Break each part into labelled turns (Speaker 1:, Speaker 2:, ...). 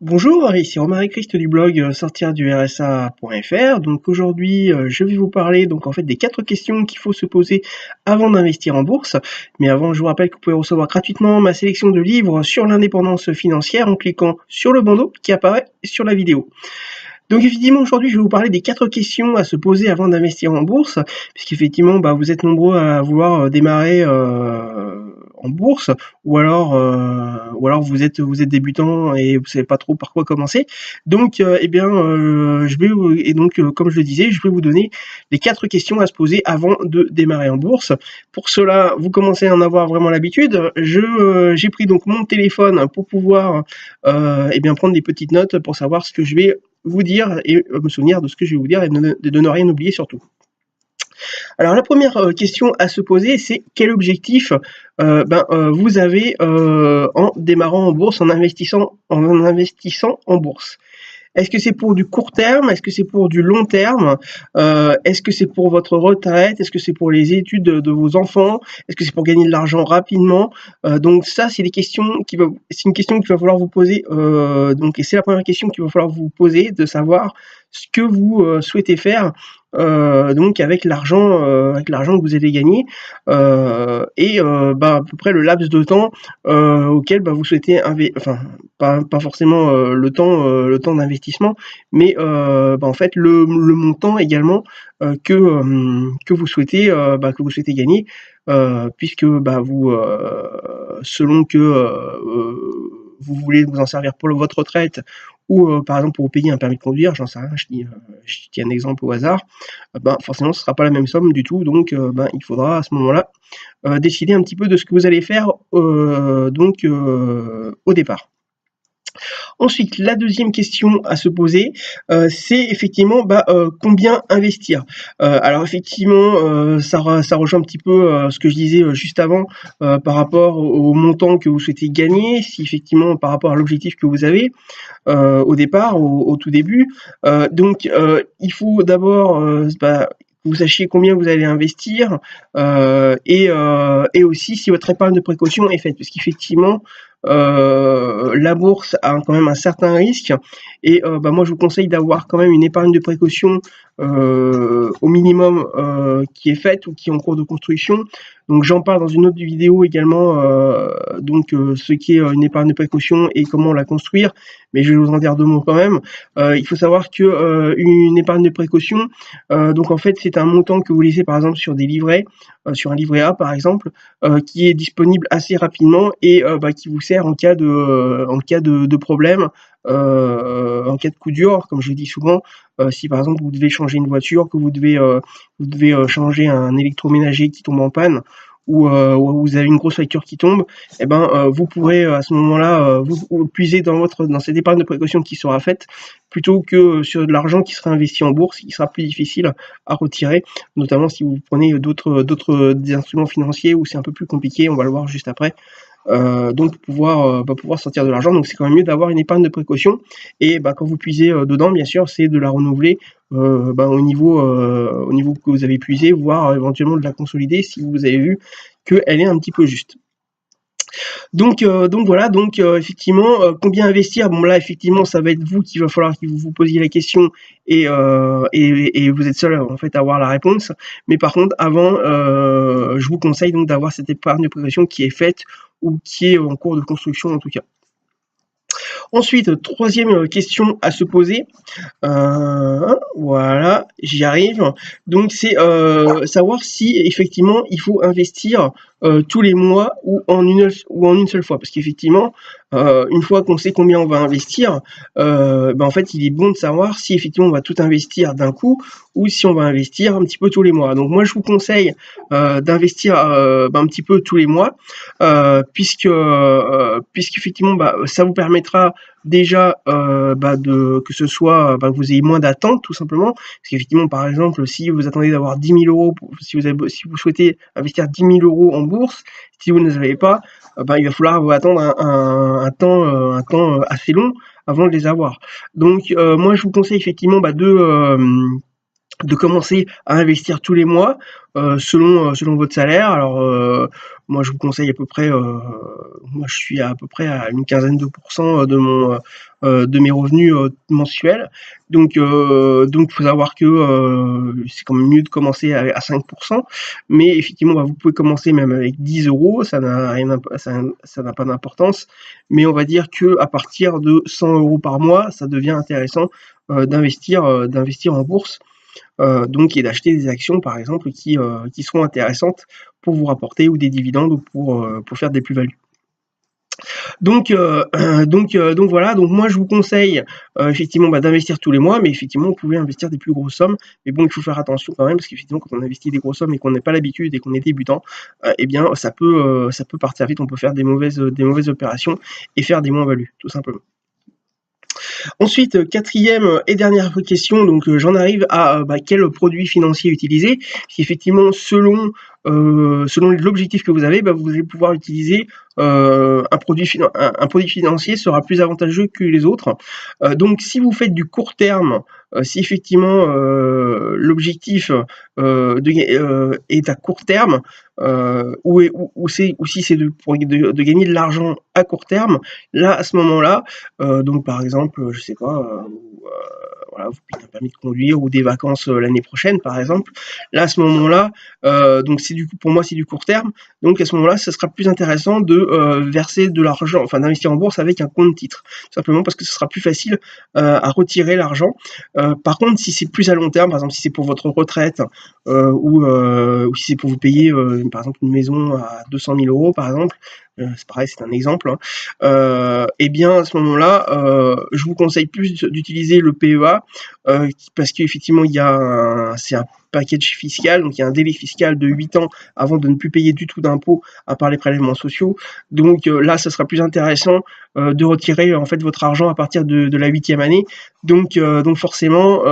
Speaker 1: Bonjour, ici Romaric Christ du blog sortir du RSA.fr. Donc aujourd'hui, je vais vous parler en fait des 4 questions qu'il faut se poser avant d'investir en bourse. Mais avant, je vous rappelle que vous pouvez recevoir gratuitement ma sélection de livres sur l'indépendance financière en cliquant sur le bandeau qui apparaît sur la vidéo. Donc effectivement, aujourd'hui, je vais vous parler des 4 questions à se poser avant d'investir en bourse, puisqu'effectivement, vous êtes nombreux à vouloir démarrer en bourse, ou alors vous êtes débutant et vous savez pas trop par quoi commencer. Donc, comme je le disais, je vais vous donner les 4 questions à se poser avant de démarrer en bourse. Pour cela, vous commencez à en avoir vraiment l'habitude. J'ai pris donc mon téléphone pour pouvoir prendre des petites notes pour savoir ce que je vais vous dire et me souvenir de ce que je vais vous dire et de ne rien oublier surtout. Alors la première question à se poser, c'est quel objectif vous avez en démarrant en bourse, en investissant en bourse. Est-ce que c'est pour du court terme? Est-ce que c'est pour du long terme? Est-ce que c'est pour votre retraite? Est-ce que c'est pour les études de vos enfants? Est-ce que c'est pour gagner de l'argent rapidement? Donc ça, c'est une question qu'il va falloir vous poser. Et c'est la première question qu'il va falloir vous poser, de savoir ce que vous souhaitez faire avec l'argent que vous allez gagner à peu près le laps de temps auquel vous souhaitez pas forcément le temps d'investissement, mais en fait le montant également que vous souhaitez gagner, puisque vous selon que vous voulez vous en servir pour votre retraite ou par exemple pour vous payer un permis de conduire, j'en sais rien, je dis un exemple au hasard, forcément ce sera pas la même somme du tout, donc il faudra à ce moment-là décider un petit peu de ce que vous allez faire au départ. Ensuite, la deuxième question à se poser, c'est effectivement combien investir. Alors effectivement, ça rejoint un petit peu ce que je disais juste avant par rapport au montant que vous souhaitez gagner, si effectivement par rapport à l'objectif que vous avez au départ, au tout début. Il faut d'abord que vous sachiez combien vous allez investir et aussi si votre épargne de précaution est faite, parce qu'effectivement la bourse a quand même un certain risque et moi je vous conseille d'avoir quand même une épargne de précaution au minimum qui est faite ou qui est en cours de construction. Donc j'en parle dans une autre vidéo également, ce qui est une épargne de précaution et comment la construire, mais je vais vous en dire 2 mots quand même. Il faut savoir que une épargne de précaution, en fait c'est un montant que vous laissez par exemple sur des livrets, sur un livret A par exemple, qui est disponible assez rapidement et qui vous sert en cas de problème, en cas de coup dur, comme je dis souvent. Si par exemple vous devez changer une voiture, que vous devez changer un électroménager qui tombe en panne, ou vous avez une grosse facture qui tombe, vous pourrez à ce moment-là vous puiser dans cette épargne de précaution qui sera faite, plutôt que sur de l'argent qui sera investi en bourse, qui sera plus difficile à retirer, notamment si vous prenez d'autres instruments financiers où c'est un peu plus compliqué, on va le voir juste après. Pouvoir sortir de l'argent, donc c'est quand même mieux d'avoir une épargne de précaution et quand vous puisez dedans, bien sûr, c'est de la renouveler au niveau que vous avez puisé, voire éventuellement de la consolider si vous avez vu qu'elle est un petit peu juste. Effectivement, combien investir? Bon là effectivement ça va être vous qu'il va falloir que vous posiez la question et vous êtes seul en fait à avoir la réponse. Mais par contre avant, je vous conseille donc d'avoir cette épargne de précaution qui est faite ou qui est en cours de construction en tout cas. Ensuite, troisième question à se poser, voilà, j'y arrive. Donc c'est savoir si effectivement il faut investir tous les mois ou en une seule fois, parce qu'effectivement une fois qu'on sait combien on va investir, en fait il est bon de savoir si effectivement on va tout investir d'un coup ou si on va investir un petit peu tous les mois. Donc moi je vous conseille d'investir un petit peu tous les mois, puisqu'effectivement ça vous permettra déjà que ce soit que vous ayez moins d'attentes tout simplement, parce qu'effectivement par exemple si vous attendez d'avoir 10 000 euros, si vous souhaitez investir 10 000 euros en bourse, si vous ne les avez pas, il va falloir vous attendre un temps assez long avant de les avoir. Donc moi je vous conseille effectivement de commencer à investir tous les mois selon votre salaire. Alors moi je vous conseille à peu près, moi je suis à peu près à une quinzaine de pourcents de mes revenus mensuels. Donc il faut savoir que c'est quand même mieux de commencer à 5%, mais effectivement vous pouvez commencer même avec 10 €, ça n'a pas d'importance, mais on va dire que à partir de 100 € par mois, ça devient intéressant d'investir en bourse. Donc et d'acheter des actions par exemple qui seront intéressantes pour vous rapporter ou des dividendes ou pour faire des plus-values. Donc, donc voilà, donc moi je vous conseille effectivement d'investir tous les mois, mais effectivement vous pouvez investir des plus grosses sommes, mais bon il faut faire attention quand même parce qu'effectivement quand on investit des grosses sommes et qu'on n'a pas l'habitude et qu'on est débutant, eh bien ça peut partir vite, on peut faire des mauvaises opérations et faire des moins-values tout simplement. Ensuite, quatrième et dernière question, donc j'en arrive à quel produit financier utiliser. Effectivement, selon l'objectif que vous avez, vous allez pouvoir utiliser un produit financier sera plus avantageux que les autres. Donc si vous faites du court terme, si effectivement l'objectif est à court terme, ou si c'est de gagner de l'argent à court terme, là à ce moment-là, donc par exemple, je sais pas, voilà, vous payez un permis de conduire ou des vacances l'année prochaine par exemple. Là à ce moment-là, donc pour moi c'est du court terme. Donc à ce moment-là, ce sera plus intéressant de verser de l'argent, enfin d'investir en bourse avec un compte titre, simplement parce que ce sera plus facile à retirer l'argent. Par contre, si c'est plus à long terme, par exemple si c'est pour votre retraite ou si c'est pour vous payer par exemple une maison à 200 000 € par exemple, c'est pareil, c'est un exemple, hein. Et bien à ce moment-là, je vous conseille plus d'utiliser le PEA parce qu'effectivement c'est un package fiscal, donc il y a un délai fiscal de 8 ans avant de ne plus payer du tout d'impôts à part les prélèvements sociaux. Donc là, ce sera plus intéressant de retirer en fait votre argent à partir de la 8e année. Donc forcément,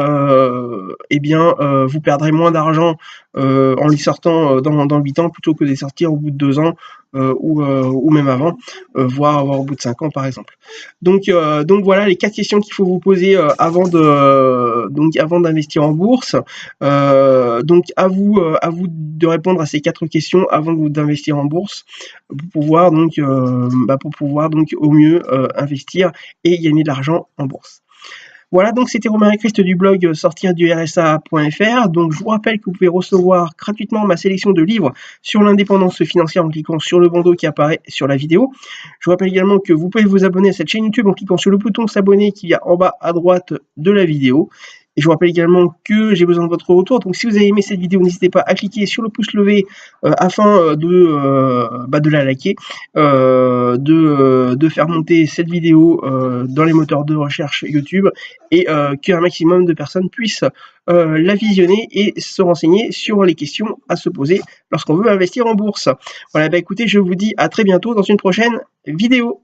Speaker 1: eh bien, vous perdrez moins d'argent en les sortant dans 8 ans plutôt que de les sortir au bout de 2 ans ou même avant, voire au bout de 5 ans par exemple. Donc voilà les 4 questions qu'il faut vous poser avant d'investir en bourse. Donc à vous de répondre à ces 4 questions avant d'investir en bourse pour pouvoir donc au mieux investir et gagner de l'argent en bourse. Voilà, donc c'était Romain Christ du blog sortirdursa.fr. Donc je vous rappelle que vous pouvez recevoir gratuitement ma sélection de livres sur l'indépendance financière en cliquant sur le bandeau qui apparaît sur la vidéo. Je vous rappelle également que vous pouvez vous abonner à cette chaîne YouTube en cliquant sur le bouton s'abonner qui est en bas à droite de la vidéo. Et je vous rappelle également que j'ai besoin de votre retour. Donc si vous avez aimé cette vidéo, n'hésitez pas à cliquer sur le pouce levé afin de la liker, de faire monter cette vidéo dans les moteurs de recherche YouTube et qu'un maximum de personnes puissent la visionner et se renseigner sur les questions à se poser lorsqu'on veut investir en bourse. Voilà, écoutez, je vous dis à très bientôt dans une prochaine vidéo.